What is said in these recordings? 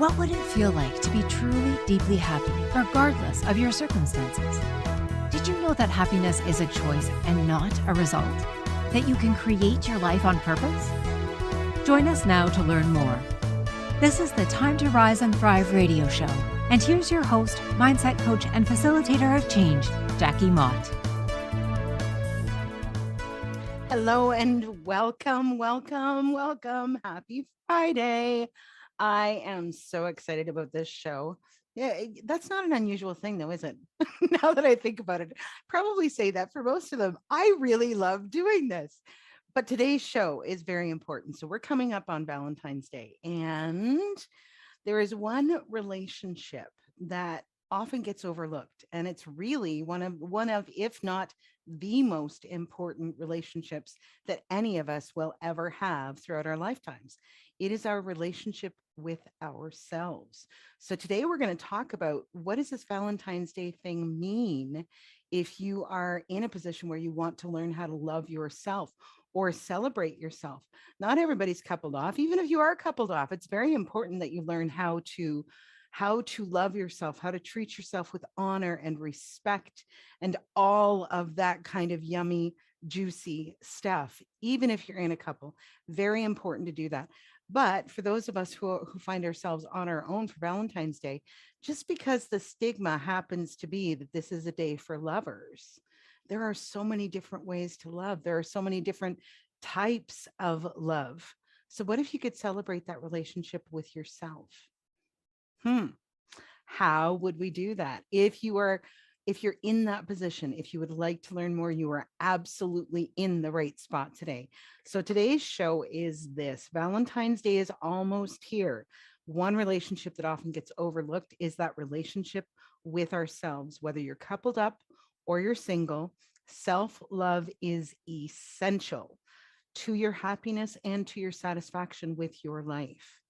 What would it feel like to be truly, deeply happy, regardless of your circumstances? Did you know that happiness is a choice and not a result? That you can create your life on purpose? Join us now to learn more. This is the Time to Rise and Thrive radio show. And here's your host, mindset coach, and facilitator of change, Jackie Mott. Hello and welcome. Happy Friday. I am so excited about this show. Yeah, that's not an unusual thing though, is it? Now that I think about it, probably say that for most of them. I really love doing this. But today's show is very important. So we're coming up on Valentine's Day, and there is one relationship that often gets overlooked, and it's really one of if not the most important relationships that any of us will ever have throughout our lifetimes. It is our relationship with ourselves. So today we're going to talk about, what does this Valentine's Day thing mean if you are in a position where you want to learn how to love yourself or celebrate yourself. Not everybody's coupled off. Even if you are coupled off, it's very important that you learn how to love yourself, how to treat yourself with honor and respect and all of that kind of yummy, juicy stuff. Even if you're in a couple, very important to do that. But for those of us who find ourselves on our own for Valentine's Day, just because the stigma happens to be that this is a day for lovers, there are so many different ways to love. There are so many different types of love. So what if you could celebrate that relationship with yourself? How would we do that? If you're in that position, if you would like to learn more, you are absolutely in the right spot today. So today's show is this: Valentine's Day is almost here. One relationship that often gets overlooked is that relationship with ourselves. Whether you're coupled up or you're single, self-love is essential to your happiness and to your satisfaction with your life.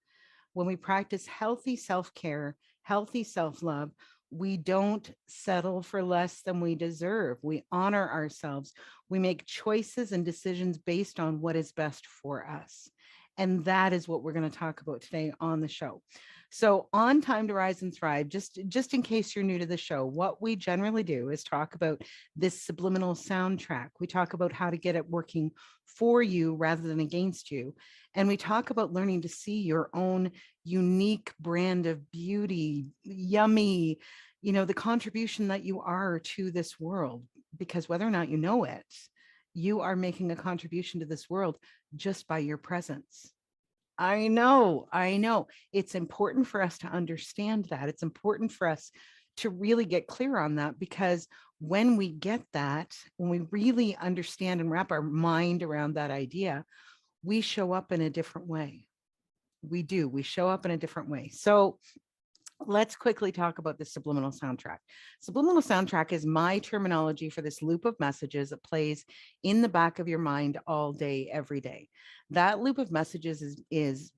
When we practice healthy self-care, healthy self-love, we don't settle for less than we deserve. We honor ourselves. We make choices and decisions based on what is best for us. And that is what we're going to talk about today on the show. So on Time to Rise and Thrive, just in case you're new to the show, what we generally do is talk about this subliminal soundtrack. We talk about how to get it working for you rather than against you. And we talk about learning to see your own unique brand of beauty, yummy, the contribution that you are to this world, because whether or not you know it, you are making a contribution to this world just by your presence. I know. It's important for us to understand that. It's important for us to really get clear on that, because when we get that, when we really understand and wrap our mind around that idea, we show up in a different way. We do. We show up in a different way. So let's quickly talk about the subliminal soundtrack. Subliminal soundtrack is my terminology for this loop of messages that plays in the back of your mind all day, every day. That loop of messages is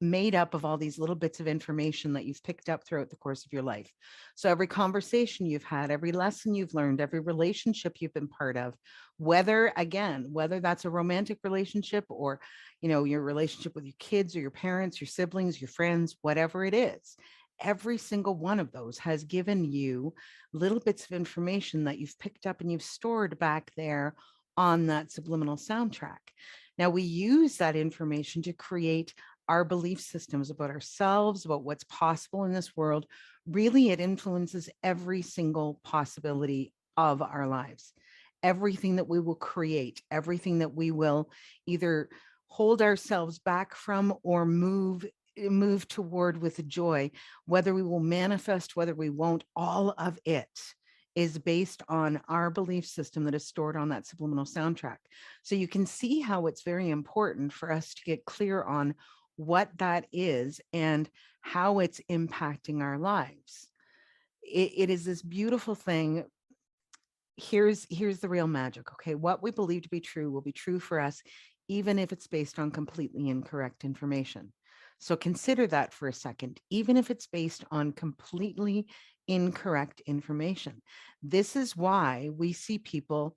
made up of all these little bits of information that you've picked up throughout the course of your life. So every conversation you've had, every lesson you've learned, every relationship you've been part of, whether that's a romantic relationship or, your relationship with your kids or your parents, your siblings, your friends, whatever it is, every single one of those has given you little bits of information that you've picked up and you've stored back there on that subliminal soundtrack. Now, we use that information to create our belief systems about ourselves, about what's possible in this world. Really, it influences every single possibility of our lives. Everything that we will create, everything that we will either hold ourselves back from or move toward with joy, whether we will manifest, whether we won't, all of it is based on our belief system that is stored on that subliminal soundtrack. So you can see how it's very important for us to get clear on what that is and how it's impacting our lives. It is this beautiful thing. Here's the real magic. Okay. What we believe to be true will be true for us, even if it's based on completely incorrect information. So consider that for a second, even if it's based on completely incorrect information. This is why we see people,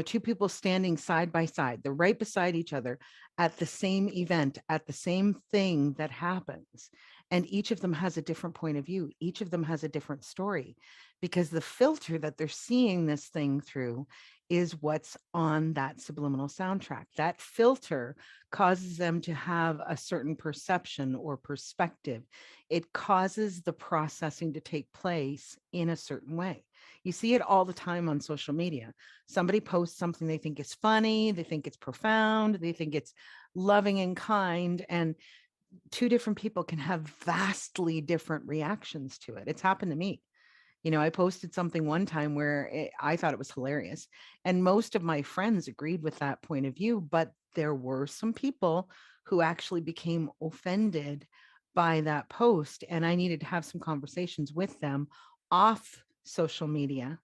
two people standing side by side, they're right beside each other at the same event, at the same thing that happens. And each of them has a different point of view. Each of them has a different story, because the filter that they're seeing this thing through is what's on that subliminal soundtrack. That filter causes them to have a certain perception or perspective. It causes the processing to take place in a certain way. You see it all the time on social media. Somebody posts something they think is funny, they think it's profound, they think it's loving and kind, and two different people can have vastly different reactions to it. It's happened to me. I posted something one time where I thought it was hilarious, and most of my friends agreed with that point of view, but there were some people who actually became offended by that post, and I needed to have some conversations with them off social media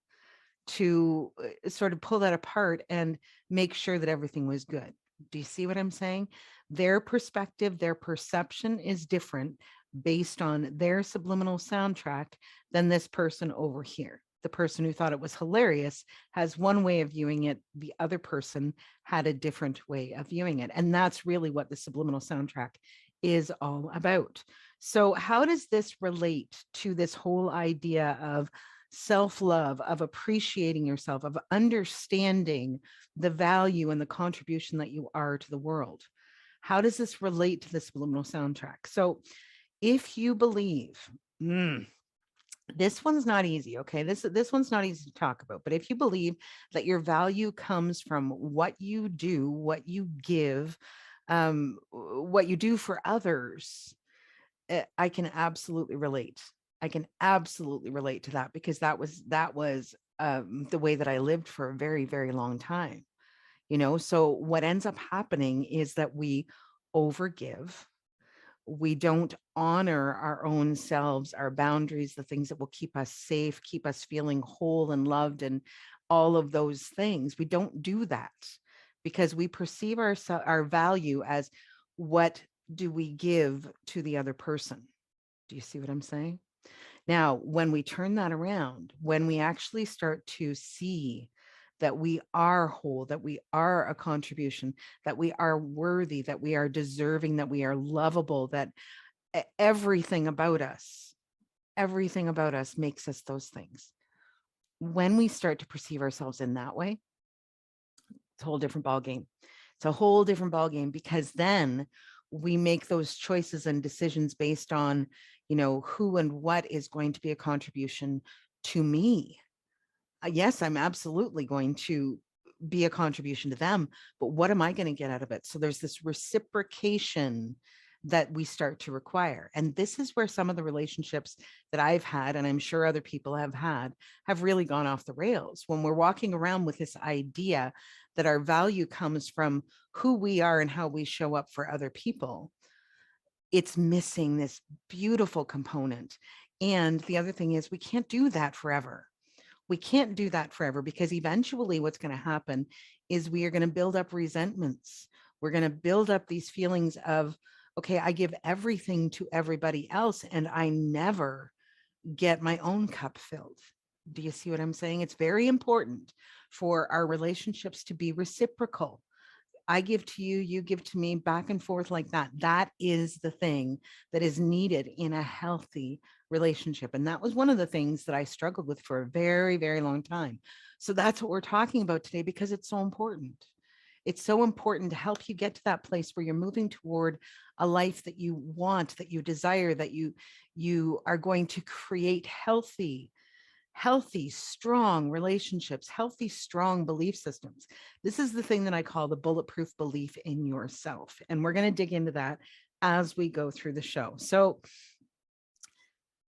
to sort of pull that apart and make sure that everything was good. Do you see what I'm saying? Their perspective, their perception is different based on their subliminal soundtrack than this person over here. The person who thought it was hilarious has one way of viewing it. The other person had a different way of viewing it. And that's really what the subliminal soundtrack is all about. So how does this relate to this whole idea of self-love, of appreciating yourself, of understanding the value and the contribution that you are to the world? How does this relate to the subliminal soundtrack? So if you believe, this one's not easy, okay? This one's not easy to talk about, but if you believe that your value comes from what you do, what you give, what you do for others, I can absolutely relate. I can absolutely relate to that, because that was the way that I lived for a very, very long time. So what ends up happening is that we overgive. We don't honor our own selves, our boundaries, the things that will keep us safe, keep us feeling whole and loved, and all of those things. We don't do that because we perceive our value as, what do we give to the other person? Do you see what I'm saying? Now, when we turn that around, when we actually start to see that we are whole, that we are a contribution, that we are worthy, that we are deserving, that we are lovable, that everything about us makes us those things. When we start to perceive ourselves in that way, it's a whole different ballgame. It's a whole different ballgame, because then we make those choices and decisions based on, who and what is going to be a contribution to me. Yes, I'm absolutely going to be a contribution to them, but what am I going to get out of it? So there's this reciprocation that we start to require. And this is where some of the relationships that I've had, and I'm sure other people have had, have really gone off the rails. When we're walking around with this idea that our value comes from who we are and how we show up for other people, it's missing this beautiful component. And the other thing is, we can't do that forever. We can't do that forever, because eventually what's going to happen is we are going to build up resentments. We're going to build up these feelings of, okay, I give everything to everybody else and I never get my own cup filled. Do you see what I'm saying? It's very important for our relationships to be reciprocal. I give to you, you give to me, back and forth like that. That is the thing that is needed in a healthy relationship. And that was one of the things that I struggled with for a very, very long time. So that's what we're talking about today, because it's so important. It's so important to help you get to that place where you're moving toward a life that you want, that you desire, that you are going to create healthy, strong relationships, healthy, strong belief systems. This is the thing that I call the bulletproof belief in yourself. And we're going to dig into that as we go through the show. So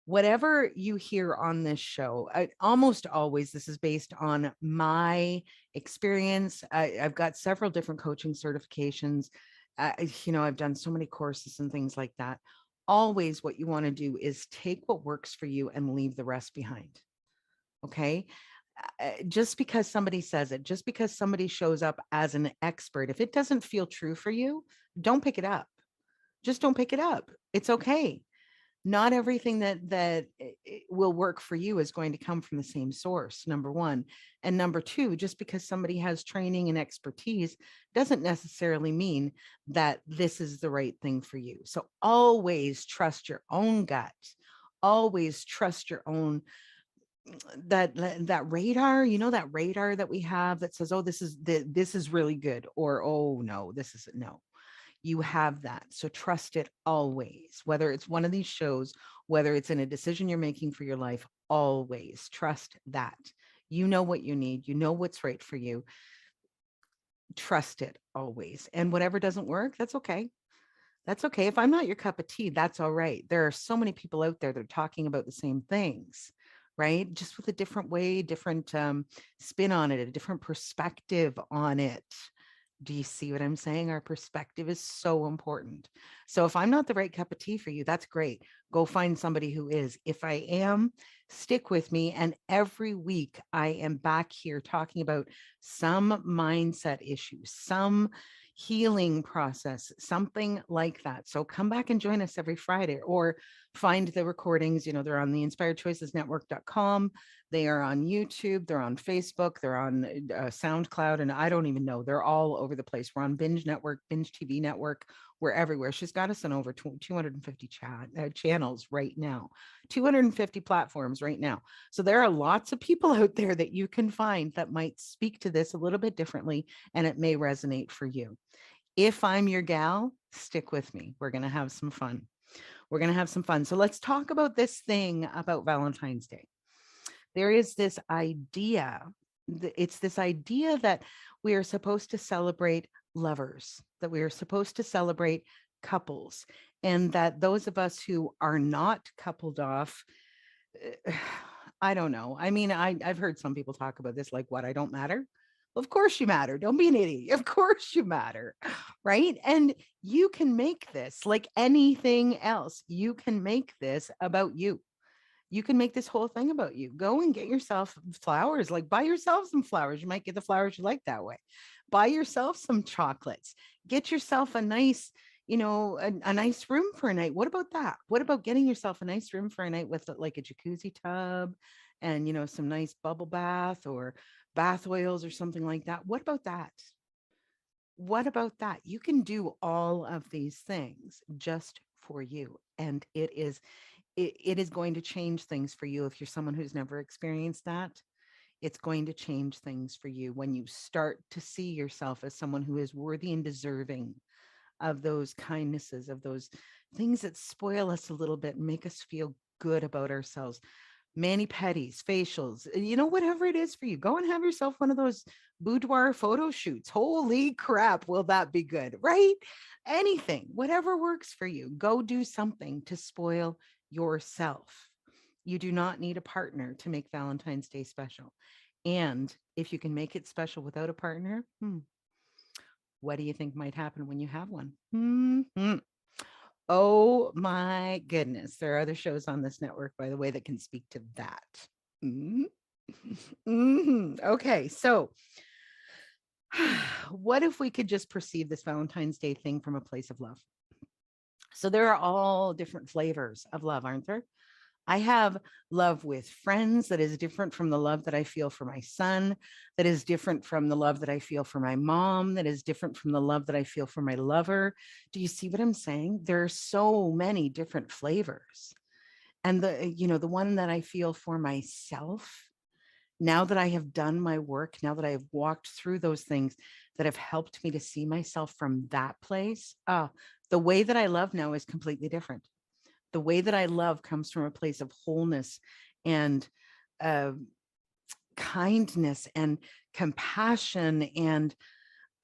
whatever you hear on this show, almost always this is based on my experience. I've got several different coaching certifications. I've done so many courses and things like that. Always what you want to do is take what works for you and leave the rest behind. Okay. Just because somebody says it, just because somebody shows up as an expert, if it doesn't feel true for you, don't pick it up. Just don't pick it up. It's okay. Not everything that will work for you is going to come from the same source, number one. And number two, just because somebody has training and expertise doesn't necessarily mean that this is the right thing for you. So always trust your own gut. Always trust your own that radar, that radar that we have that says, oh, this is really good, or oh no, this isn't. No, you have that. So trust it always, whether it's one of these shows, whether it's in a decision you're making for your life, always trust that. You know what you need, you know what's right for you. Trust it always. And whatever doesn't work, that's okay. That's okay. If I'm not your cup of tea, that's all right. There are so many people out there that are talking about the same things, right? Just with a different way, different spin on it, a different perspective on it. Do you see what I'm saying? Our perspective is so important. So if I'm not the right cup of tea for you, that's great. Go find somebody who is. If I am, stick with me. And every week I am back here talking about some mindset issues, some healing process, something like that. So come back and join us every Friday, or find the recordings. They're on the inspiredchoicesnetwork.com. They are on YouTube, they're on Facebook, they're on SoundCloud, and I don't even know. They're all over the place. We're on Binge Network, Binge TV Network. We're everywhere. She's got us on over 250 channels right now, 250 platforms right now. So there are lots of people out there that you can find that might speak to this a little bit differently, and it may resonate for you. If I'm your gal, stick with me. We're going to have some fun. We're going to have some fun. So let's talk about this thing about Valentine's Day. There is this idea, it's this idea that we are supposed to celebrate lovers, that we are supposed to celebrate couples, and that those of us who are not coupled off, I don't know. I mean, I've heard some people talk about this, like, what, I don't matter? Well, of course you matter. Don't be an idiot. Of course you matter, right? And you can make this, like anything else, you can make this about you. You can make this whole thing about you. Go and get yourself flowers, like buy yourself some flowers. You might get the flowers you like that way. Buy yourself some chocolates. Get yourself a nice, a nice room for a night. What about that? What about getting yourself a nice room for a night with like a jacuzzi tub and, some nice bubble bath or bath oils or something like that? What about that? What about that? You can do all of these things just for you. And it is going to change things for you. If you're someone who's never experienced that, it's going to change things for you when you start to see yourself as someone who is worthy and deserving of those kindnesses, of those things that spoil us a little bit and make us feel good about ourselves. Mani-pedis, facials, whatever it is for you, go and have yourself one of those boudoir photo shoots. Holy crap, will that be good, right? Anything, whatever works for you, go do something to spoil yourself. You do not need a partner to make Valentine's Day special. And if you can make it special without a partner, what do you think might happen when you have one? Oh my goodness. There are other shows on this network, by the way, that can speak to that. Okay, so what if we could just perceive this Valentine's Day thing from a place of love? So there are all different flavors of love, aren't there? I have love with friends that is different from the love that I feel for my son, that is different from the love that I feel for my mom, that is different from the love that I feel for my lover. Do you see what I'm saying? There are so many different flavors. And the one that I feel for myself, now that I have done my work, now that I have walked through those things that have helped me to see myself from that place, the way that I love now is completely different. The way that I love comes from a place of wholeness and kindness and compassion and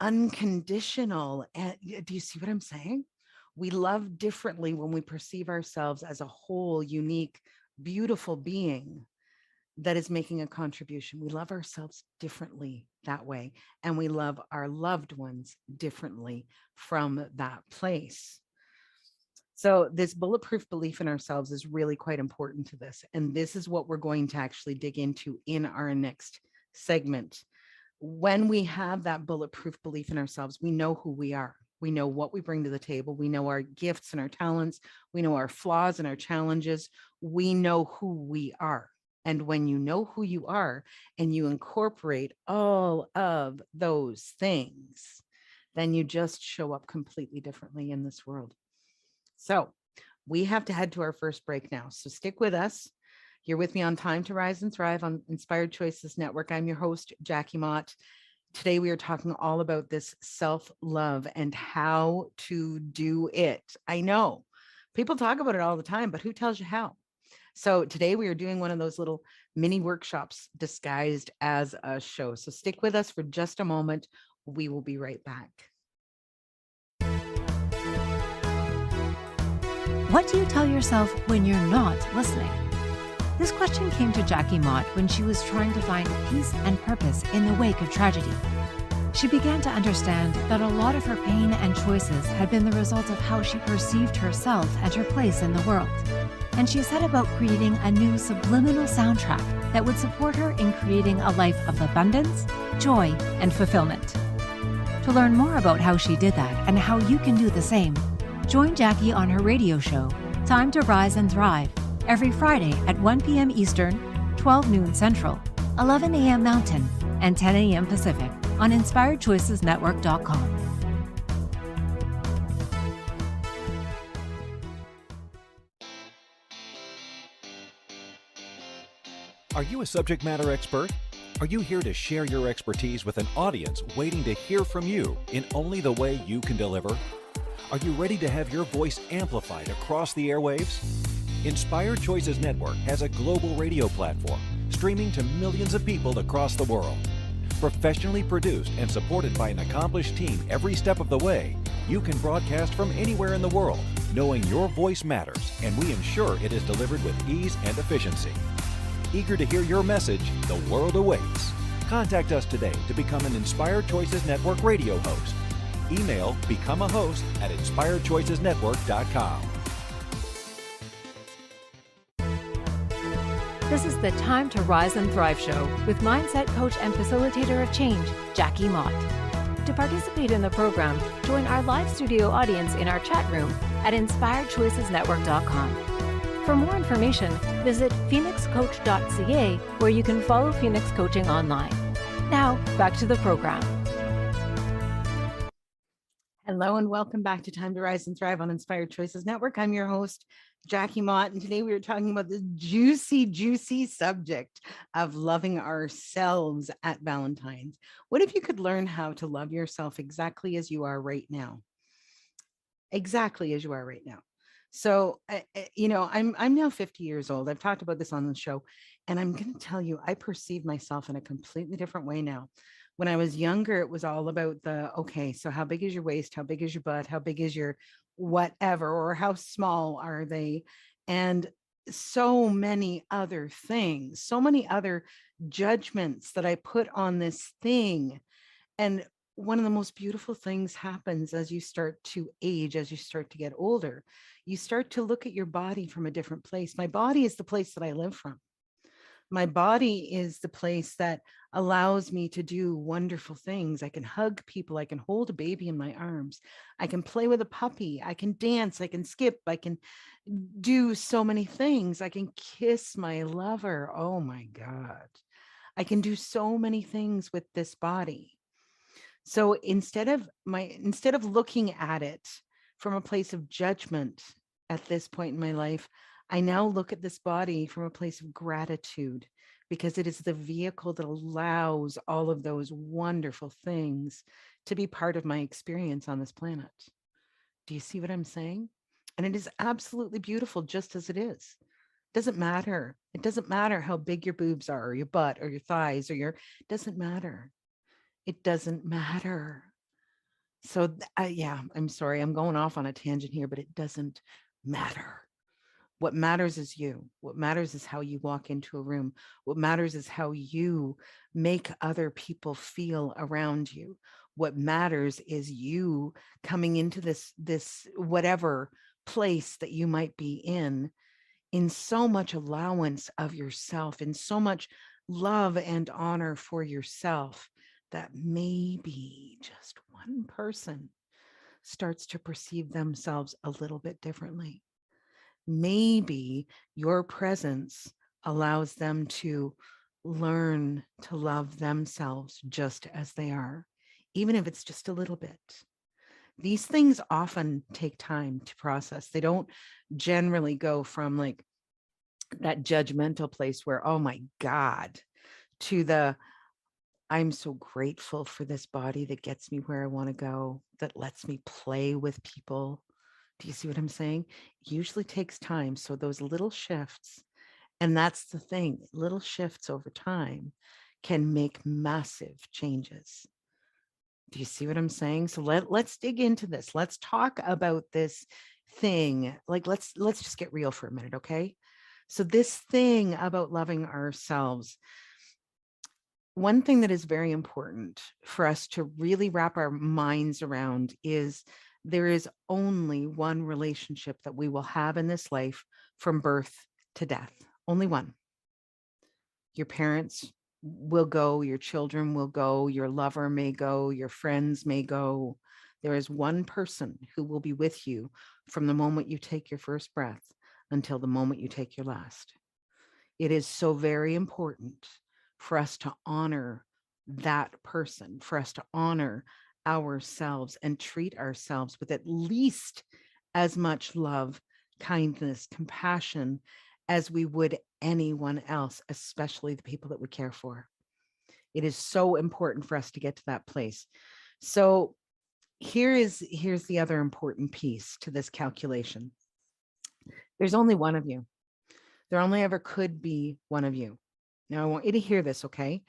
unconditional. And do you see what I'm saying? We love differently when we perceive ourselves as a whole, unique, beautiful being that is making a contribution. We love ourselves differently that way. And we love our loved ones differently from that place. So this bulletproof belief in ourselves is really quite important to this. And this is what we're going to actually dig into in our next segment. When we have that bulletproof belief in ourselves, we know who we are. We know what we bring to the table. We know our gifts and our talents. We know our flaws and our challenges. We know who we are. And when you know who you are and you incorporate all of those things, then you just show up completely differently in this world. So we have to head to our first break now. So stick with us. You're with me on Time to Rise and Thrive on Inspired Choices Network. I'm your host, Jackie Mott. Today, we are talking all about this self-love and how to do it. I know people talk about it all the time, but who tells you how? So today we are doing one of those little mini workshops disguised as a show. So stick with us for just a moment. We will be right back. What do you tell yourself when you're not listening? This question came to Jackie Mott when she was trying to find peace and purpose in the wake of tragedy. She began to understand that a lot of her pain and choices had been the result of how she perceived herself and her place in the world. And she set about creating a new subliminal soundtrack that would support her in creating a life of abundance, joy, and fulfillment. To learn more about how she did that and how you can do the same, join Jackie on her radio show, Time to Rise and Thrive, every Friday at 1 p.m. Eastern, 12 noon Central, 11 a.m. Mountain, and 10 a.m. Pacific on InspiredChoicesNetwork.com. Are you a subject matter expert? Are you here to share your expertise with an audience waiting to hear from you in only the way you can deliver? Are you ready to have your voice amplified across the airwaves? Inspired Choices Network has a global radio platform streaming to millions of people across the world. Professionally produced and supported by an accomplished team every step of the way, you can broadcast from anywhere in the world, knowing your voice matters, and we ensure it is delivered with ease and efficiency. Eager to hear your message, the world awaits. Contact us today to become an Inspired Choices Network radio host. Email become a host at inspiredchoicesnetwork.com. This is the Time to Rise and Thrive show with mindset coach and facilitator of change, Jackie Mott. To participate in the program, join our live studio audience in our chat room at inspiredchoicesnetwork.com. For more information, visit phoenixcoach.ca, where you can follow Phoenix Coaching online. Now, back to the program. Hello and welcome back to Time to Rise and Thrive on Inspired Choices Network. I'm your host, Jackie Mott, and today we are talking about the juicy subject of loving ourselves at Valentine's. What if you could learn how to love yourself exactly as you are right now? Exactly as you are right now. So, I'm now 50 years old. I've talked about this on the show, and I'm going to tell you, I perceive myself in a completely different way now. When I was younger, it was all about okay, so how big is your waist? How big is your butt? How big is your whatever? Or how small are they? And so many other things, so many other judgments that I put on this thing. And one of the most beautiful things happens as you start to age, as you start to get older. You start to look at your body from a different place. My body is the place that I live from. My body is the place that allows me to do wonderful things. I can hug people. I can hold a baby in my arms. I can play with a puppy. I can dance. I can skip. I can do so many things. I can kiss my lover. Oh my God. I can do so many things with this body. So instead of looking at it from a place of judgment at this point in my life, I now look at this body from a place of gratitude, because it is the vehicle that allows all of those wonderful things to be part of my experience on this planet. Do you see what I'm saying? And it is absolutely beautiful just as it is. It doesn't matter. It doesn't matter how big your boobs are, or your butt, or your thighs, it doesn't matter. It doesn't matter. So I'm sorry, I'm going off on a tangent here, but it doesn't matter. What matters is you. What matters is how you walk into a room. What matters is how you make other people feel around you. What matters is you coming into this whatever place that you might be in so much allowance of yourself, in so much love and honor for yourself, that maybe just one person starts to perceive themselves a little bit differently. Maybe your presence allows them to learn to love themselves just as they are, even if it's just a little bit. These things often take time to process. They don't generally go from like that judgmental place where, oh my God, to the I'm so grateful for this body that gets me where I want to go, that lets me play with people. Do you see what I'm saying? It usually takes time. So those little shifts, and that's the thing, little shifts over time can make massive changes. Do you see what I'm saying? So let's dig into this. Let's talk about this thing. Like let's just get real for a minute, okay? So this thing about loving ourselves, one thing that is very important for us to really wrap our minds around is there is only one relationship that we will have in this life from birth to death. Only one. Your parents will go, your children will go, your lover may go, your friends may go. There is one person who will be with you from the moment you take your first breath until the moment you take your last. It is so very important for us to honor that person, for us to honor ourselves and treat ourselves with at least as much love, kindness, compassion as we would anyone else, especially the people that we care for. It is so important for us to get to that place. So here's the other important piece to this calculation. There's only one of you. There only ever could be one of you. Now, I want you to hear this, okay?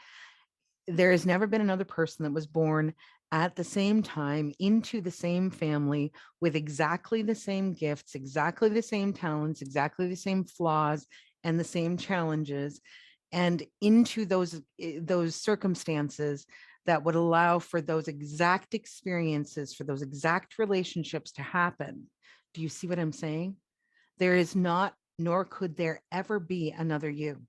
There has never been another person that was born at the same time into the same family with exactly the same gifts, exactly the same talents, exactly the same flaws and the same challenges, and into those circumstances that would allow for those exact experiences, for those exact relationships to happen. Do you see what I'm saying? There is not, nor could there ever be another you.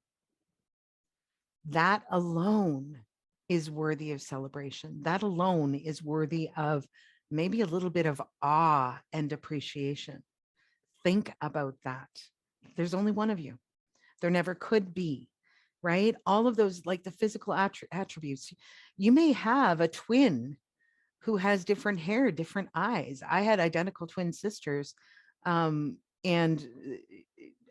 That alone is worthy of celebration. That alone is worthy of maybe a little bit of awe and appreciation. Think about that. There's only one of you. There never could be, right? All of those, like the physical attributes. You may have a twin who has different hair, different eyes. I had identical twin sisters. And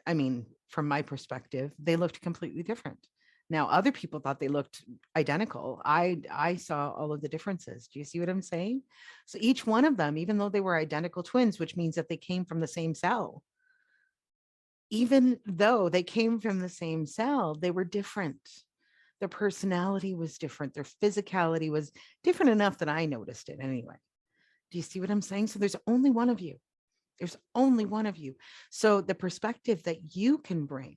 I mean, from my perspective, they looked completely different. Now, other people thought they looked identical. I saw all of the differences. Do you see what I'm saying? So each one of them, even though they were identical twins, which means that they came from the same cell, even though they came from the same cell, they were different. Their personality was different. Their physicality was different enough that I noticed it anyway. Do you see what I'm saying? So there's only one of you. There's only one of you. So the perspective that you can bring,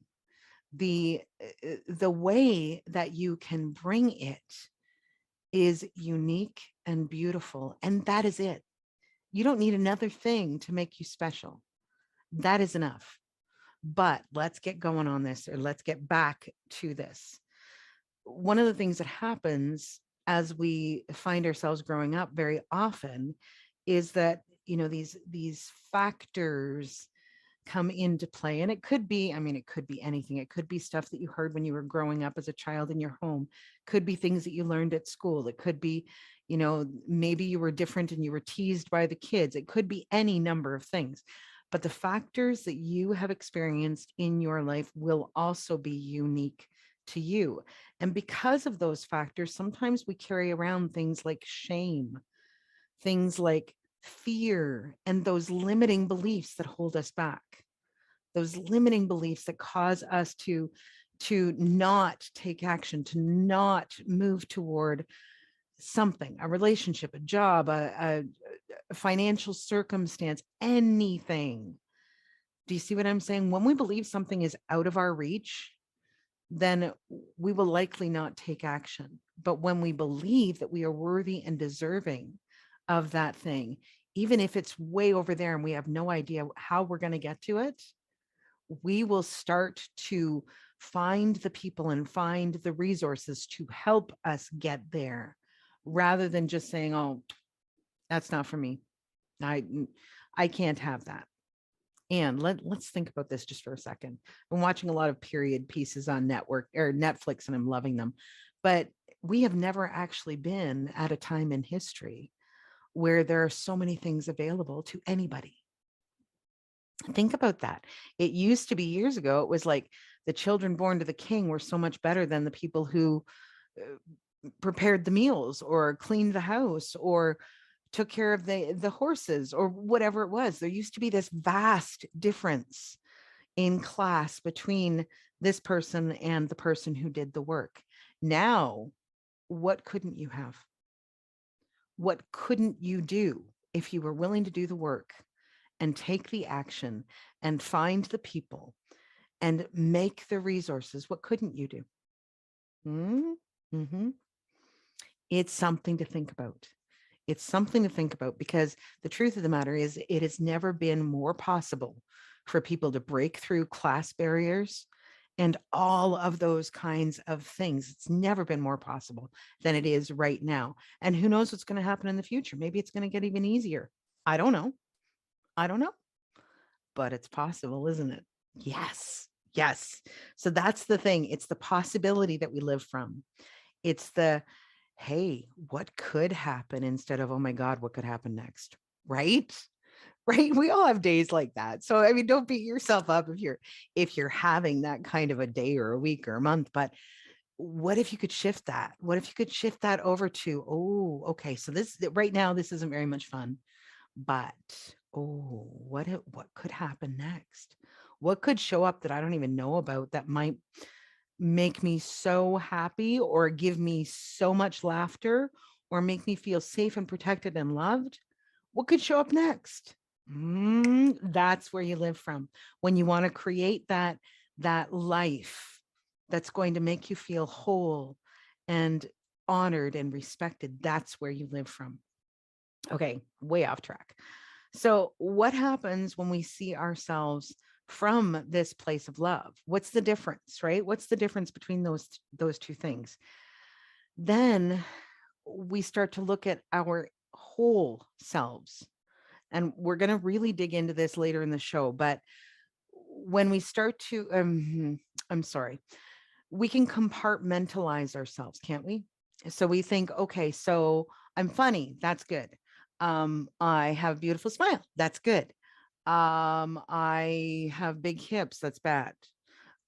the way that you can bring it is unique and beautiful. And that is it. You don't need another thing to make you special. That is enough. But let's get going on this, or let's get back to this. One of the things that happens as we find ourselves growing up very often is that, you know, these factors come into play. And it could be, I mean, it could be anything. It could be stuff that you heard when you were growing up as a child in your home. Could be things that you learned at school. It could be, you know, maybe you were different and you were teased by the kids. It could be any number of things. But the factors that you have experienced in your life will also be unique to you. And because of those factors, sometimes we carry around things like shame, things like fear, and those limiting beliefs that hold us back, those limiting beliefs that cause us to not take action, to not move toward something, a relationship, a job, a financial circumstance, anything. Do you see what I'm saying? When we believe something is out of our reach, then we will likely not take action. But when we believe that we are worthy and deserving of that thing, even if it's way over there and we have no idea how we're going to get to it, we will start to find the people and find the resources to help us get there, rather than just saying, oh, that's not for me. I I can't have that. And let's think about this just for a second. I'm watching a lot of period pieces on network or Netflix and I'm loving them. But we have never actually been at a time in history where there are so many things available to anybody. Think about that. It used to be years ago, it was like the children born to the king were so much better than the people who uh, prepared the meals or cleaned the house or took care of the horses or whatever it was. There used to be this vast difference in class between this person and the person who did the work. Now, what couldn't you have? What couldn't you do if you were willing to do the work and take the action and find the people and make the resources? What couldn't you do? Mm-hmm. It's something to think about. It's something to think about because the truth of the matter is it has never been more possible for people to break through class barriers and all of those kinds of things. It's never been more possible than it is right now. And who knows what's going to happen in the future? Maybe it's going to get even easier. I don't know. I don't know, but it's possible, isn't it? Yes. Yes. So that's the thing. It's the possibility that we live from. It's the, hey, what could happen instead of, oh my God, what could happen next? Right? Right. We all have days like that. So I mean, don't beat yourself up if you're having that kind of a day or a week or a month. But what if you could shift that? What if you could shift that over to, oh, okay, so this right now, this isn't very much fun, but oh, what could happen next? What could show up that I don't even know about that might make me so happy or give me so much laughter or make me feel safe and protected and loved? What could show up next? That's where you live from. When you want to create that life that's going to make you feel whole and honored and respected, that's where you live from. Okay, way off track. So, what happens when we see ourselves from this place of love? What's the difference, right? What's the difference between those two things? Then we start to look at our whole selves. And we're going to really dig into this later in the show, but when we start to I'm sorry, we can compartmentalize ourselves, can't we? So we think, okay, so I'm funny, that's good. I have a beautiful smile, that's good. I have big hips, that's bad.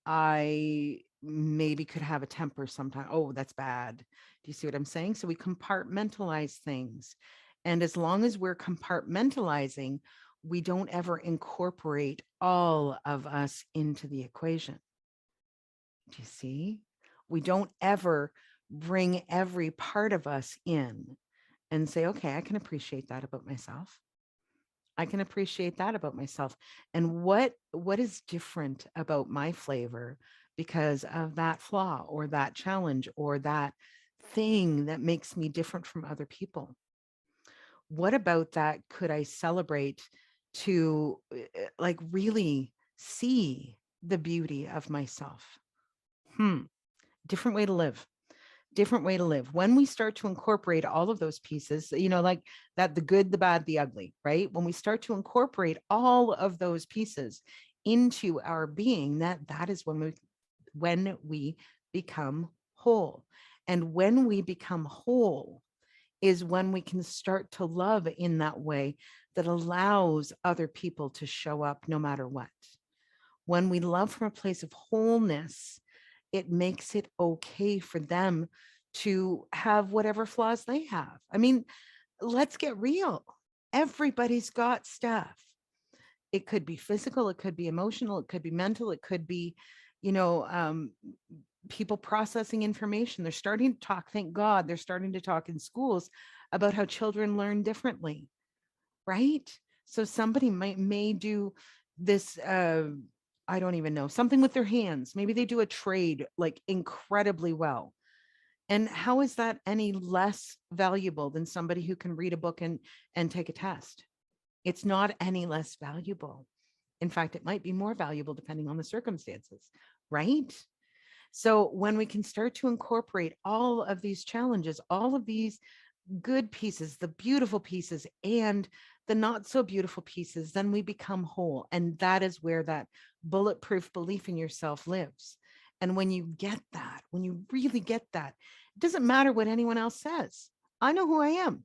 I maybe could have a temper sometime. Oh, that's bad. Do you see what I'm saying? So we compartmentalize things. And as long as we're compartmentalizing, we don't ever incorporate all of us into the equation. Do you see? We don't ever bring every part of us in and say, okay, I can appreciate that about myself. I can appreciate that about myself. And what is different about my flavor because of that flaw or that challenge or that thing that makes me different from other people? What about that could I celebrate to like really see the beauty of myself? Different way to live. Different way to live. When we start to incorporate all of those pieces, like that, the good, the bad, the ugly, right? When we start to incorporate all of those pieces into our being, that is when we become whole. And when we become whole is when we can start to love in that way that allows other people to show up no matter what. When we love from a place of wholeness, it makes it okay for them to have whatever flaws they have. I mean, let's get real. Everybody's got stuff. It could be physical, it could be emotional, it could be mental, it could be, people processing information. They're starting to talk, thank God, they're starting to talk in schools about how children learn differently, right? So somebody may do this I don't even know, something with their hands. Maybe they do a trade like incredibly well. And how is that any less valuable than somebody who can read a book and take a test? It's not any less valuable. In fact, it might be more valuable depending on the circumstances, right? So when we can start to incorporate all of these challenges, all of these good pieces, the beautiful pieces, and the not so beautiful pieces, then we become whole. And that is where that bulletproof belief in yourself lives. And when you get that, when you really get that, it doesn't matter what anyone else says. I know who I am.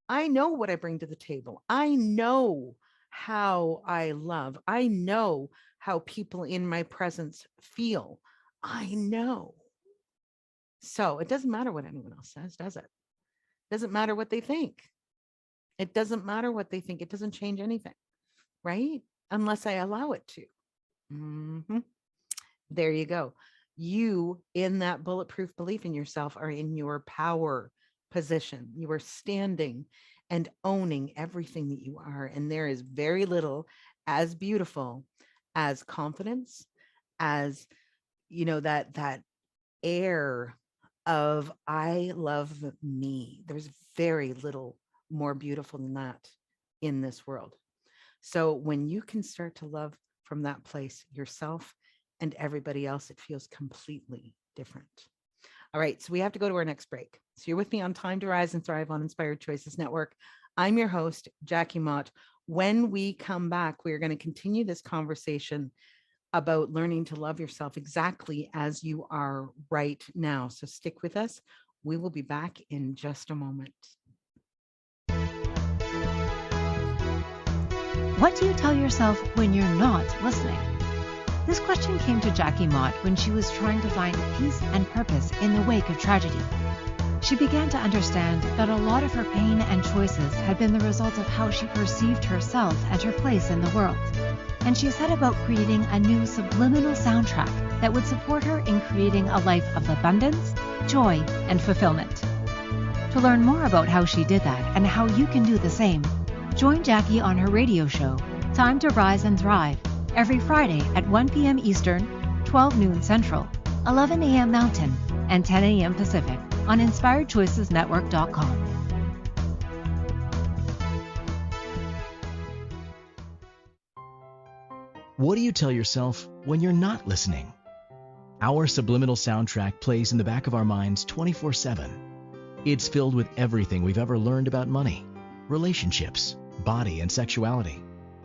I know what I bring to the table. I know how I love. I know how people in my presence feel. I know. So it doesn't matter what anyone else says, does it? Doesn't matter what they think. It doesn't matter what they think. It doesn't change anything, right? Unless I allow it to. Mhm. There you go. You, in that bulletproof belief in yourself, are in your power position. You are standing and owning everything that you are. And there is very little as beautiful as confidence, as, that air of I love me. There's very little more beautiful than that in this world. So when you can start to love from that place yourself and everybody else, it feels completely different. All right, so we have to go to our next break. So you're with me on Time to Rise and Thrive on Inspired Choices Network. I'm your host, Jackie Mott. When we come back, we are going to continue this conversation about learning to love yourself exactly as you are right now. So stick with us. We will be back in just a moment. What do you tell yourself when you're not listening? This question came to Jackie Mott when she was trying to find peace and purpose in the wake of tragedy. She began to understand that a lot of her pain and choices had been the result of how she perceived herself and her place in the world. And she set about creating a new subliminal soundtrack that would support her in creating a life of abundance, joy, and fulfillment. To learn more about how she did that and how you can do the same, join Jackie on her radio show, Time to Rise and Thrive, every Friday at 1 p.m. Eastern, 12 noon Central, 11 a.m. Mountain, and 10 a.m. Pacific on InspiredChoicesNetwork.com. What do you tell yourself when you're not listening? Our subliminal soundtrack plays in the back of our minds 24/7. It's filled with everything we've ever learned about money, relationships, body, and sexuality,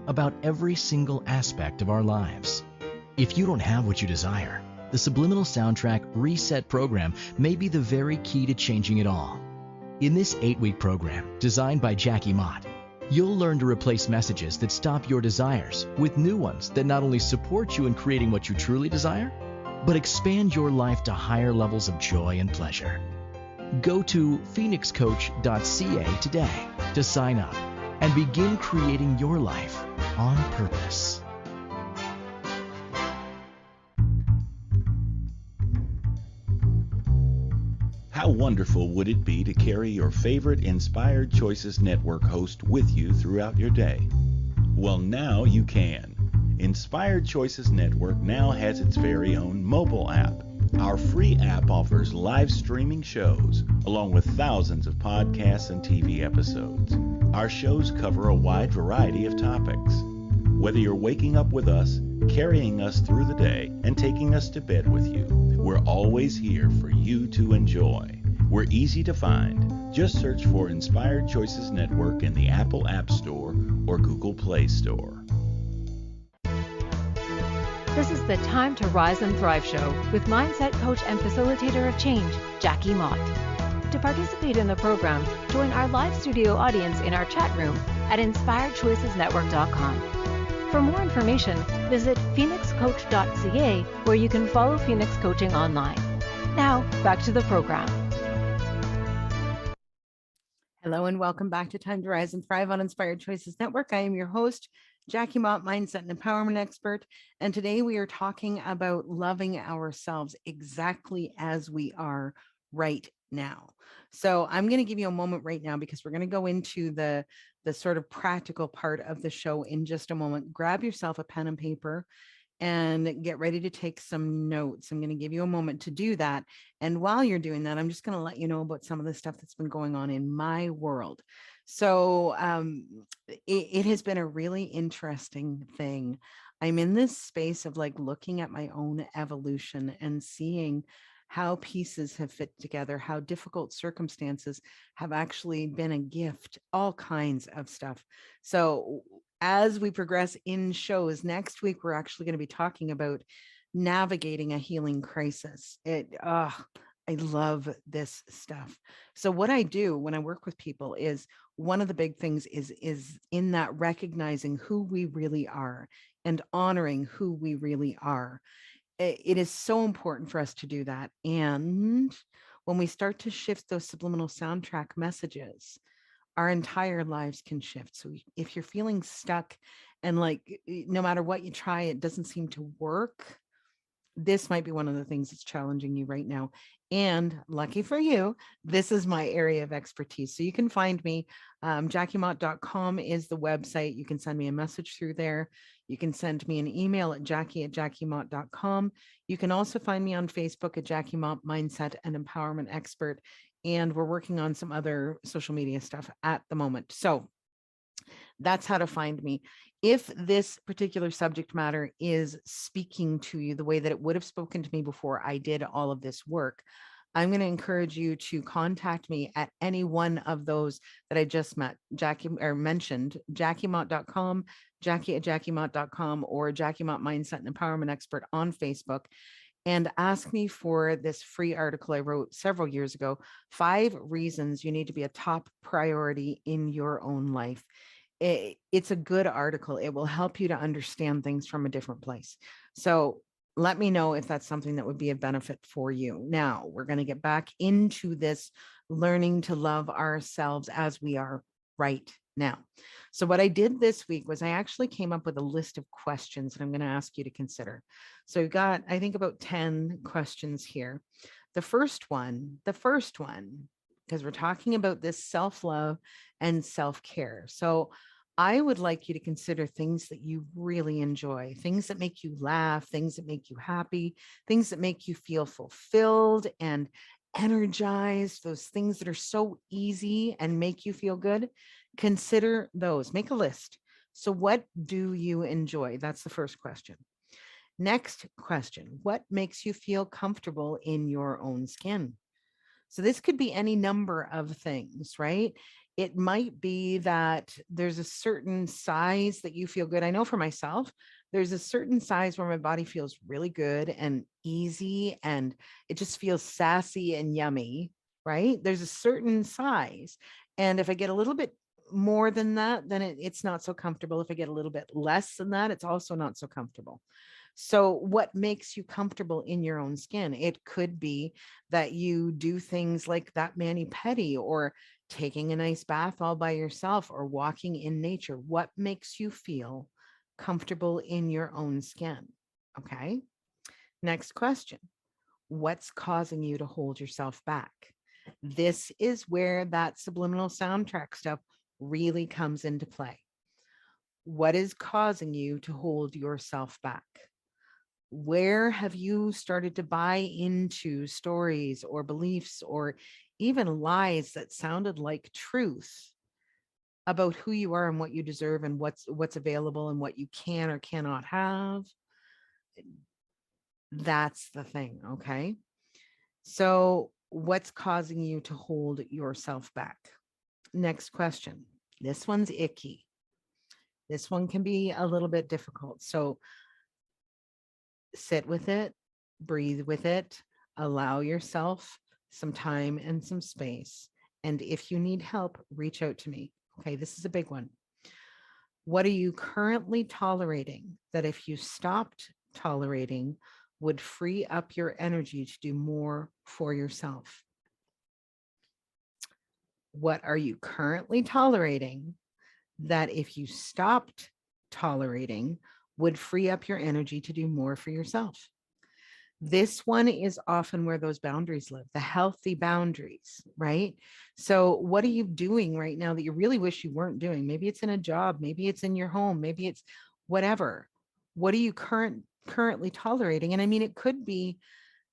about every single aspect of our lives. If you don't have what you desire, the Subliminal Soundtrack Reset program may be the very key to changing it all. In this 8-week program, designed by Jackie Mott, you'll learn to replace messages that stop your desires with new ones that not only support you in creating what you truly desire, but expand your life to higher levels of joy and pleasure. Go to phoenixcoach.ca today to sign up and begin creating your life on purpose. How wonderful would it be to carry your favorite Inspired Choices Network host with you throughout your day? Well, now you can. Inspired Choices Network now has its very own mobile app. Our free app offers live streaming shows, along with thousands of podcasts and TV episodes. Our shows cover a wide variety of topics. Whether you're waking up with us, carrying us through the day, and taking us to bed with you, we're always here for you to enjoy. We're easy to find. Just search for Inspired Choices Network in the Apple App Store or Google Play Store. This is the Time to Rise and Thrive show with mindset coach and facilitator of change, Jackie Mott. To participate in the program, join our live studio audience in our chat room at InspiredChoicesNetwork.com. For more information, visit phoenixcoach.ca, where you can follow Phoenix Coaching online. Now, back to the program. Hello and welcome back to Time to Rise and Thrive on Inspired Choices Network. I am your host, Jackie Mott, mindset and empowerment expert. And today we are talking about loving ourselves exactly as we are right now. So I'm going to give you a moment right now because we're going to go into the sort of practical part of the show in just a moment. Grab yourself a pen and paper and get ready to take some notes. I'm going to give you a moment to do that. And while you're doing that, I'm just going to let you know about some of the stuff that's been going on in my world. So it has been a really interesting thing. I'm in this space of like looking at my own evolution and seeing how pieces have fit together, how difficult circumstances have actually been a gift, all kinds of stuff. So as we progress in shows, next week, we're actually going to be talking about navigating a healing crisis. I love this stuff. So what I do when I work with people is one of the big things is in that recognizing who we really are and honoring who we really are. It is so important for us to do that. And when we start to shift those subliminal soundtrack messages, our entire lives can shift. So if you're feeling stuck and like no matter what you try, it doesn't seem to work, this might be one of the things that's challenging you right now. And lucky for you, this is my area of expertise. So you can find me. JackieMott.com is the website. You can send me a message through there. You can send me an email at jackie@jackiemott.com. You can also find me on Facebook at Jackie Mott, Mindset and Empowerment Expert. And we're working on some other social media stuff at the moment. So that's how to find me. If this particular subject matter is speaking to you the way that it would have spoken to me before I did all of this work, I'm going to encourage you to contact me at any one of those that I just mentioned, JackieMott.com, Jackie@JackieMott.com, or Jackie Mott Mindset and Empowerment Expert on Facebook, and ask me for this free article I wrote several years ago, 5 reasons you need to be a top priority in your own life. It's a good article. It will help you to understand things from a different place. So let me know if that's something that would be a benefit for you. Now we're going to get back into this learning to love ourselves as we are right now. So what I did this week was I actually came up with a list of questions that I'm going to ask you to consider. So we've got, I think, about 10 questions here. The first one, because we're talking about this self-love and self-care. So I would like you to consider things that you really enjoy, things that make you laugh, things that make you happy, things that make you feel fulfilled and energized, those things that are so easy and make you feel good. Consider those, make a list. So what do you enjoy? That's the first question. Next question, what makes you feel comfortable in your own skin? So this could be any number of things, right? It might be that there's a certain size that you feel good. I know for myself, there's a certain size where my body feels really good and easy and it just feels sassy and yummy, right? There's a certain size. And if I get a little bit more than that, then it's not so comfortable. If I get a little bit less than that, it's also not so comfortable. So what makes you comfortable in your own skin? It could be that you do things like that mani-pedi or taking a nice bath all by yourself or walking in nature. What makes you feel comfortable in your own skin? Okay. Next question. What's causing you to hold yourself back? This is where that subliminal soundtrack stuff really comes into play. What is causing you to hold yourself back? Where have you started to buy into stories or beliefs or even lies that sounded like truth about who you are and what you deserve and what's available and what you can or cannot have? That's the thing, okay? So what's causing you to hold yourself back? Next question. This one's icky. This one can be a little bit difficult. So sit with it, breathe with it, allow yourself some time and some space. And if you need help, reach out to me. Okay, this is a big one. What are you currently tolerating that if you stopped tolerating would free up your energy to do more for yourself? What are you currently tolerating that if you stopped tolerating would free up your energy to do more for yourself? This one is often where those boundaries live, the healthy boundaries, right? So what are you doing right now that you really wish you weren't doing? Maybe it's in a job, maybe it's in your home, maybe it's whatever. What are you currently tolerating? And I mean, it could be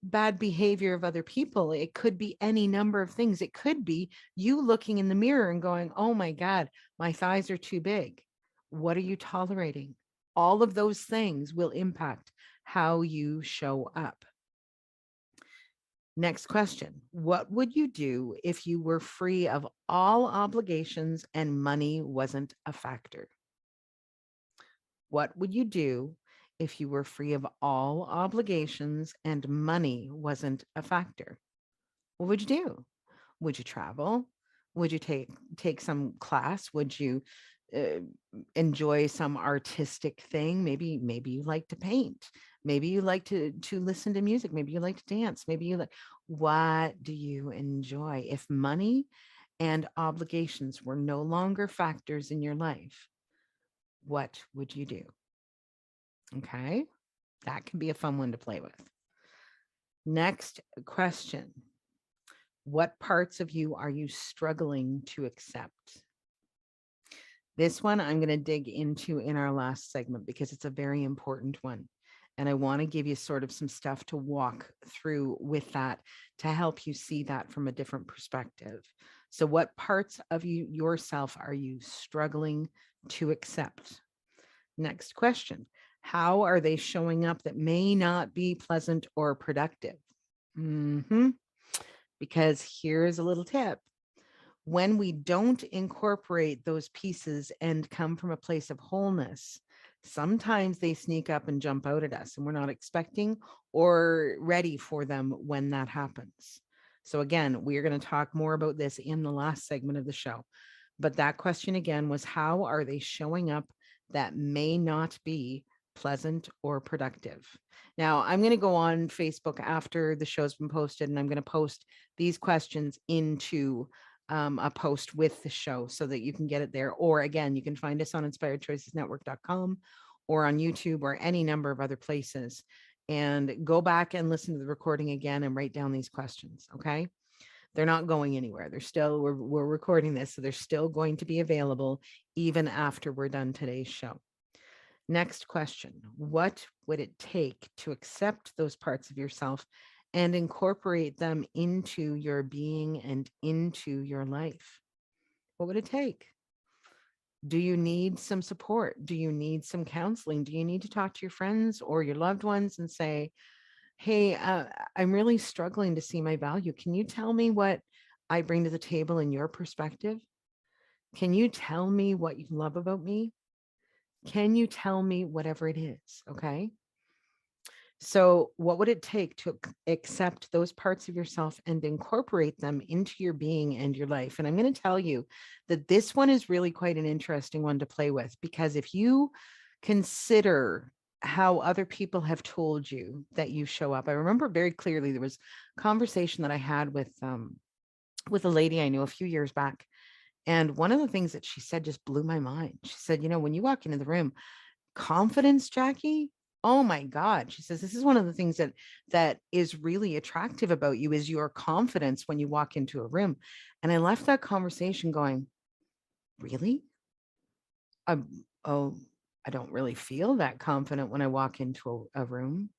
bad behavior of other people. It could be any number of things. It could be you looking in the mirror and going, oh my God, my thighs are too big. What are you tolerating? All of those things will impact how you show up. Next question. What would you do if you were free of all obligations and money wasn't a factor? What would you do if you were free of all obligations and money wasn't a factor? What would you do? Would you travel? Would you take some class? Would you uh, enjoy some artistic thing? Maybe you like to paint. Maybe you like to listen to music. Maybe you like to dance. Maybe you like, what do you enjoy? If money and obligations were no longer factors in your life, what would you do? Okay, that can be a fun one to play with. Next question. What parts of you are you struggling to accept? This one I'm going to dig into in our last segment because it's a very important one. And I want to give you sort of some stuff to walk through with that to help you see that from a different perspective. So, what parts of you yourself are you struggling to accept? Next question. How are they showing up that may not be pleasant or productive? Because here's a little tip. When we don't incorporate those pieces and come from a place of wholeness, sometimes they sneak up and jump out at us and we're not expecting or ready for them when that happens. So again, we are going to talk more about this in the last segment of the show. But that question again was, how are they showing up that may not be pleasant or productive? Now, I'm going to go on Facebook after the show's been posted, and I'm going to post these questions into a post with the show so that you can get it there. Or again, you can find us on inspiredchoicesnetwork.com or on YouTube or any number of other places, and go back and listen to the recording again and write down these questions. Okay. They're not going anywhere. They're still, we're recording this, so they're still going to be available even after we're done today's show. Next question. What would it take to accept those parts of yourself and incorporate them into your being and into your life? What would it take? Do you need some support? Do you need some counseling? Do you need to talk to your friends or your loved ones and say, hey, I'm really struggling to see my value. Can you tell me what I bring to the table in your perspective? Can you tell me what you love about me? Can you tell me whatever it is? Okay. So, what would it take to accept those parts of yourself and incorporate them into your being and your life? And I'm going to tell you that this one is really quite an interesting one to play with, because if you consider how other people have told you that you show up, I remember very clearly there was a conversation that I had with a lady I knew a few years back. And one of the things that she said just blew my mind. She said, when you walk into the room, confidence, Jackie, oh my God. She says, this is one of the things that is really attractive about you is your confidence when you walk into a room. And I left that conversation going, really? Oh, I don't really feel that confident when I walk into a room.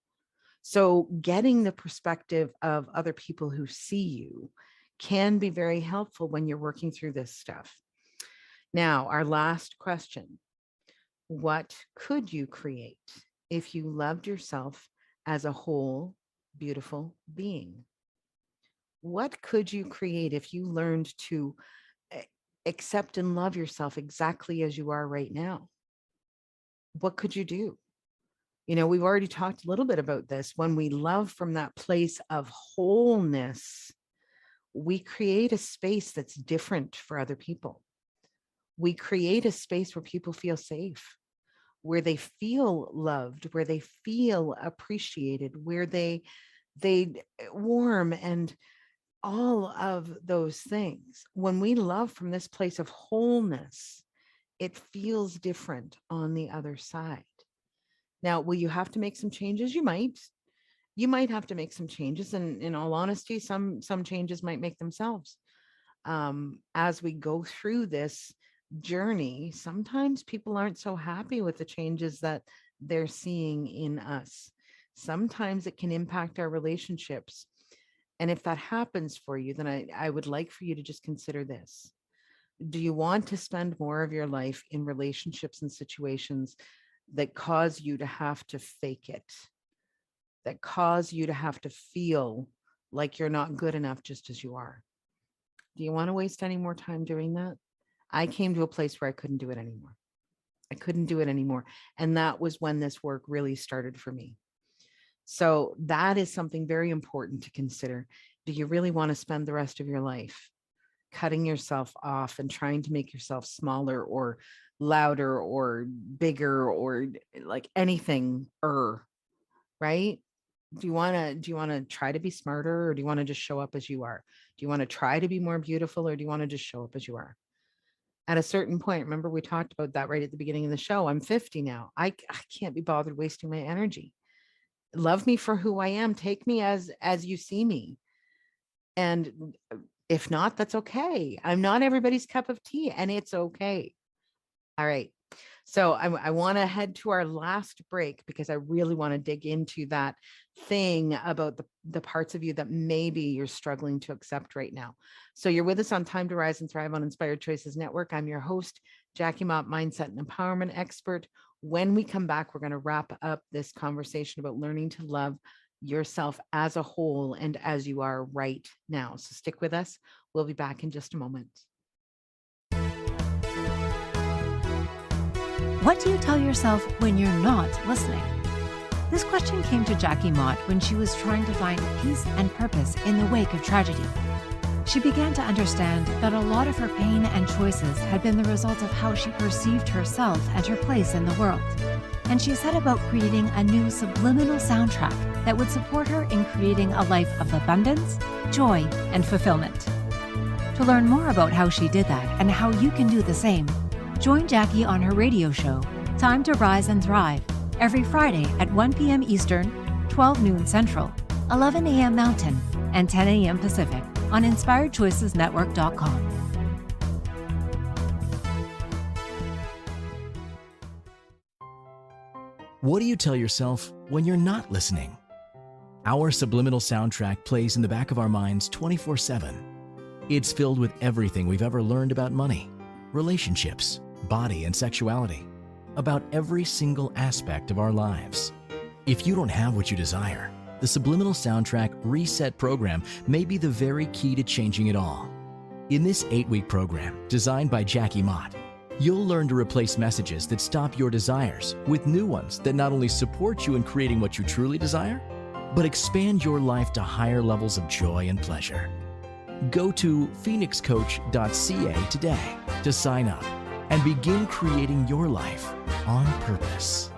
So getting the perspective of other people who see you can be very helpful when you're working through this stuff. Now, our last question. What could you create if you loved yourself as a whole, beautiful being? What could you create if you learned to accept and love yourself exactly as you are right now? What could you do? We've already talked a little bit about this. When we love from that place of wholeness, we create a space that's different for other people. We create a space where people feel safe, where they feel loved, where they feel appreciated, where they warm, and all of those things. When we love from this place of wholeness, it feels different on the other side. Now, will you have to make some changes? You might have to make some changes, and in all honesty, some changes might make themselves. As we go through this journey, sometimes people aren't so happy with the changes that they're seeing in us. Sometimes it can impact our relationships. And if that happens for you, then I would like for you to just consider this. Do you want to spend more of your life in relationships and situations that cause you to have to fake it, that cause you to have to feel like you're not good enough just as you are. Do you want to waste any more time doing that? I came to a place where I couldn't do it anymore. I couldn't do it anymore. And that was when this work really started for me. So that is something very important to consider. Do you really want to spend the rest of your life cutting yourself off and trying to make yourself smaller or louder or bigger or like anything, right? Do you want to try to be smarter, or do you want to just show up as you are? Do you want to try to be more beautiful, or do you want to just show up as you are? At a certain point, remember we talked about that right at the beginning of the show. I'm 50 now. I can't be bothered wasting my energy. Love me for who I am. Take me as you see me. And if not, that's okay. I'm not everybody's cup of tea, and it's okay. All right. So I want to head to our last break because I really want to dig into that thing about the parts of you that maybe you're struggling to accept right now. So you're with us on Time to Rise and Thrive on Inspired Choices Network. I'm your host, Jackie Mott, mindset and empowerment expert. When we come back, we're going to wrap up this conversation about learning to love yourself as a whole and as you are right now. So stick with us. We'll be back in just a moment. What do you tell yourself when you're not listening? This question came to Jackie Mott when she was trying to find peace and purpose in the wake of tragedy. She began to understand that a lot of her pain and choices had been the result of how she perceived herself and her place in the world. And she set about creating a new subliminal soundtrack that would support her in creating a life of abundance, joy, and fulfillment. To learn more about how she did that and how you can do the same, join Jackie on her radio show, Time to Rise and Thrive, every Friday at 1 p.m. Eastern, 12 noon Central, 11 a.m. Mountain, and 10 a.m. Pacific on InspiredChoicesNetwork.com. What do you tell yourself when you're not listening? Our subliminal soundtrack plays in the back of our minds 24/7. It's filled with everything we've ever learned about money, relationships, body and sexuality, about every single aspect of our lives. If you don't have what you desire, the Subliminal Soundtrack Reset program may be the very key to changing it all. In this 8-week program, designed by Jackie Mott, you'll learn to replace messages that stop your desires with new ones that not only support you in creating what you truly desire, but expand your life to higher levels of joy and pleasure. Go to phoenixcoach.ca today to sign up and begin creating your life on purpose.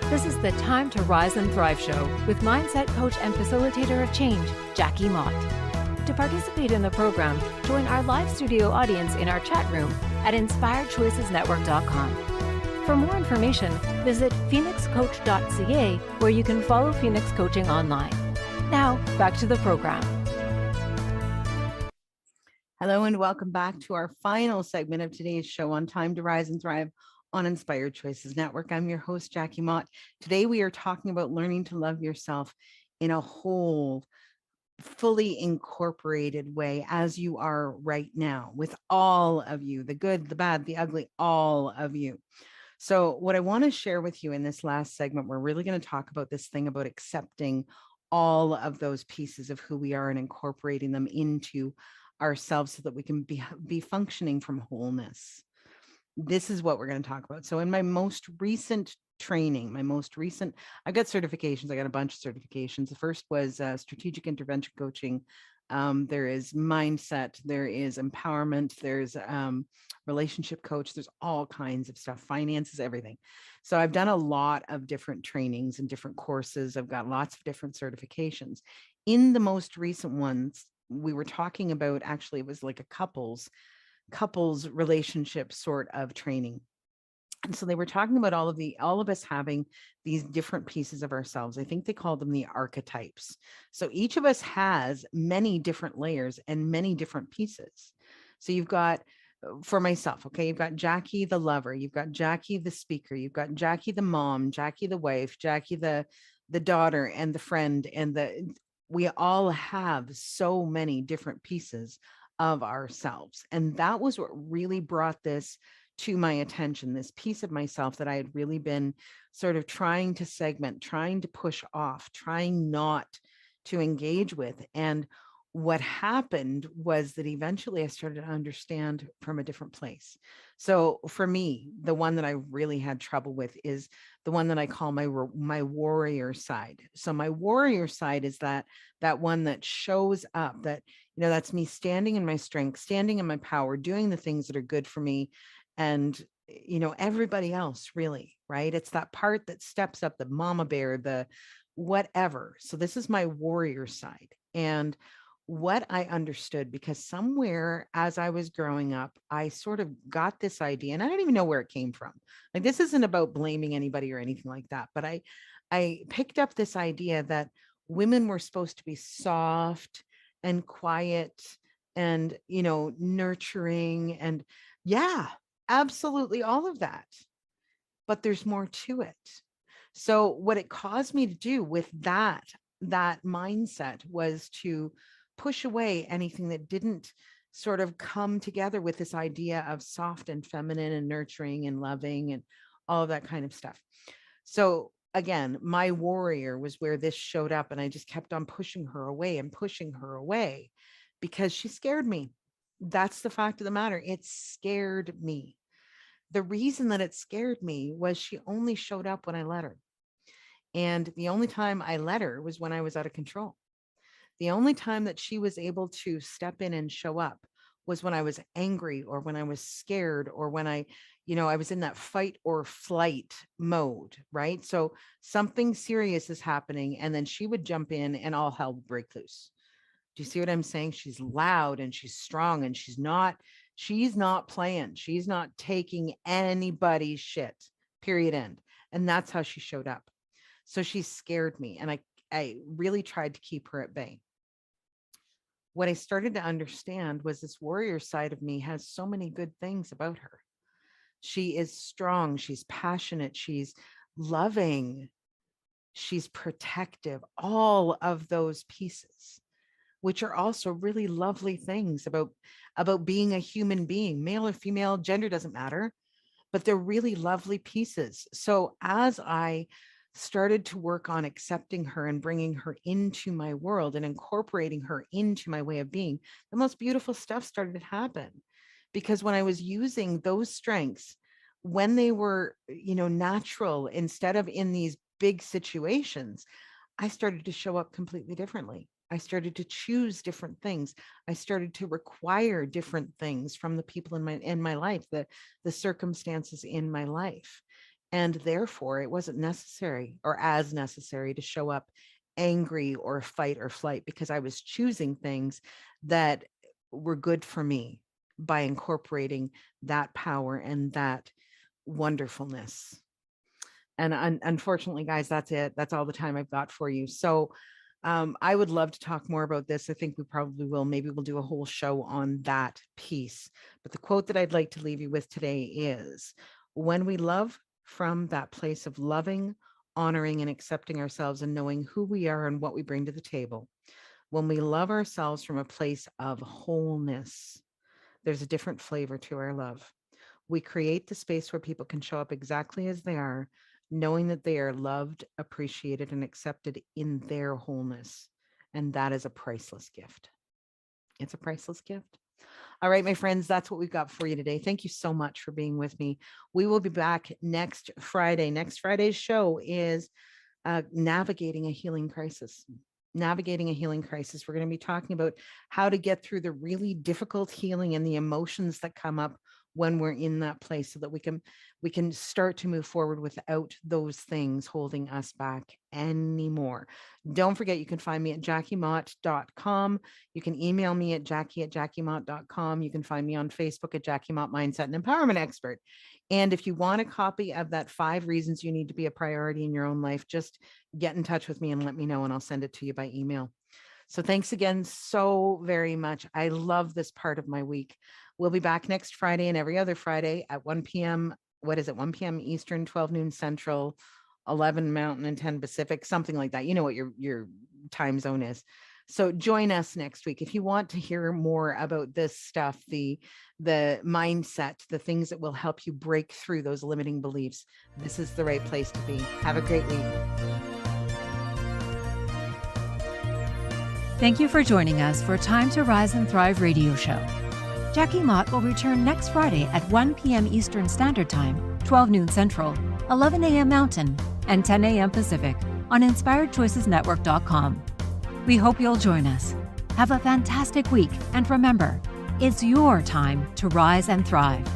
This is the Time to Rise and Thrive show with mindset coach and facilitator of change, Jackie Mott. To participate in the program, join our live studio audience in our chat room at InspiredChoicesNetwork.com. For more information, visit phoenixcoach.ca, where you can follow Phoenix Coaching online. Now, back to the program. Hello and welcome back to our final segment of today's show on Time to Rise and Thrive on Inspired Choices Network. I'm your host, Jackie Mott. Today we are talking about learning to love yourself in a whole, fully incorporated way as you are right now, with all of you, the good, the bad, the ugly, all of you. So what I want to share with you in this last segment, we're really going to talk about this thing about accepting all of those pieces of who we are and incorporating them into ourselves so that we can be functioning from wholeness. This is what we're going to talk about. So in my most recent training, I've got certifications. I got a bunch of certifications. The first was strategic intervention coaching. There is mindset, there is empowerment, there's relationship coach, there's all kinds of stuff, finances, everything. So I've done a lot of different trainings and different courses. I've got lots of different certifications. In the most recent ones, we were talking about, actually, it was like a couples relationship sort of training. And so they were talking about all of us having these different pieces of ourselves. I think they called them the archetypes. So each of us has many different layers and many different pieces. So you've got, for myself, okay, you've got Jackie the lover, you've got Jackie the speaker, you've got Jackie the mom, Jackie the wife, Jackie the daughter, and the friend, and we all have so many different pieces of ourselves. And that was what really brought this to my attention, this piece of myself that I had really been sort of trying to segment, trying to push off, trying not to engage with. And what happened was that eventually I started to understand from a different place. So for me, the one that I really had trouble with is the one that I call my warrior side. So my warrior side is that one that shows up, that, you know, that's me standing in my strength, standing in my power, doing the things that are good for me and, you know, everybody else, really, right? It's that part that steps up, the mama bear, the whatever. So this is my warrior side. And what I understood, because somewhere as I was growing up, I sort of got this idea, and I don't even know where it came from. Like, this isn't about blaming anybody or anything like that, but I picked up this idea that women were supposed to be soft and quiet and, you know, nurturing and, yeah, absolutely all of that. But there's more to it. So what it caused me to do with that mindset was to push away anything that didn't sort of come together with this idea of soft and feminine and nurturing and loving and all of that kind of stuff. So again, my warrior was where this showed up, and I just kept on pushing her away and pushing her away because she scared me. That's the fact of the matter. It scared me. The reason that it scared me was she only showed up when I let her. And the only time I let her was when I was out of control. The only time that she was able to step in and show up was when I was angry or when I was scared or when I, you know, I was in that fight or flight mode, right? So something serious is happening, and then she would jump in and all hell would break loose. Do you see what I'm saying? She's loud and she's strong and she's not playing. She's not taking anybody's shit, period, end. And that's how she showed up. So she scared me, and I really tried to keep her at bay. What I started to understand was this warrior side of me has so many good things about her. She is strong, she's passionate, she's loving, she's protective, all of those pieces, which are also really lovely things about being a human being, male or female, gender doesn't matter, but they're really lovely pieces. So as I started to work on accepting her and bringing her into my world and incorporating her into my way of being, the most beautiful stuff started to happen. Because when I was using those strengths, when they were, you know, natural instead of in these big situations, I started to show up completely differently. I started to choose different things. I started to require different things from the people in my life, the circumstances in my life. And therefore, it wasn't necessary or as necessary to show up angry or fight or flight, because I was choosing things that were good for me by incorporating that power and that wonderfulness. And unfortunately, guys, that's it. That's all the time I've got for you. So I would love to talk more about this. I think we probably will. Maybe we'll do a whole show on that piece. But the quote that I'd like to leave you with today is, when we love from that place of loving, honoring, and accepting ourselves and knowing who we are and what we bring to the table, when we love ourselves from a place of wholeness, there's a different flavor to our love. We create the space where people can show up exactly as they are, knowing that they are loved, appreciated, and accepted in their wholeness. And that is a priceless gift. It's a priceless gift. All right, my friends, that's what we've got for you today. Thank you so much for being with me. We will be back next Friday. Next Friday's show is navigating a healing crisis. Navigating a healing crisis. We're going to be talking about how to get through the really difficult healing and the emotions that come up when we're in that place, so that we can start to move forward without those things holding us back anymore. Don't forget, you can find me at jackiemott.com. You can email me at jackie@jackiemott.com. You can find me on Facebook at Jackie Mott Mindset and Empowerment Expert. And if you want a copy of that 5 reasons you need to be a priority in your own life, just get in touch with me and let me know, and I'll send it to you by email. So thanks again so very much. I love this part of my week. We'll be back next Friday and every other Friday at 1 p.m. What is it? 1 p.m. Eastern, 12 noon Central, 11 Mountain, and 10 Pacific, something like that. You know what your time zone is. So join us next week. If you want to hear more about this stuff, the mindset, the things that will help you break through those limiting beliefs, this is the right place to be. Have a great week. Thank you for joining us for Time to Rise and Thrive radio show. Jackie Mott will return next Friday at 1 p.m. Eastern Standard Time, 12 noon Central, 11 a.m. Mountain, and 10 a.m. Pacific on InspiredChoicesNetwork.com. We hope you'll join us. Have a fantastic week, and remember, it's your time to rise and thrive.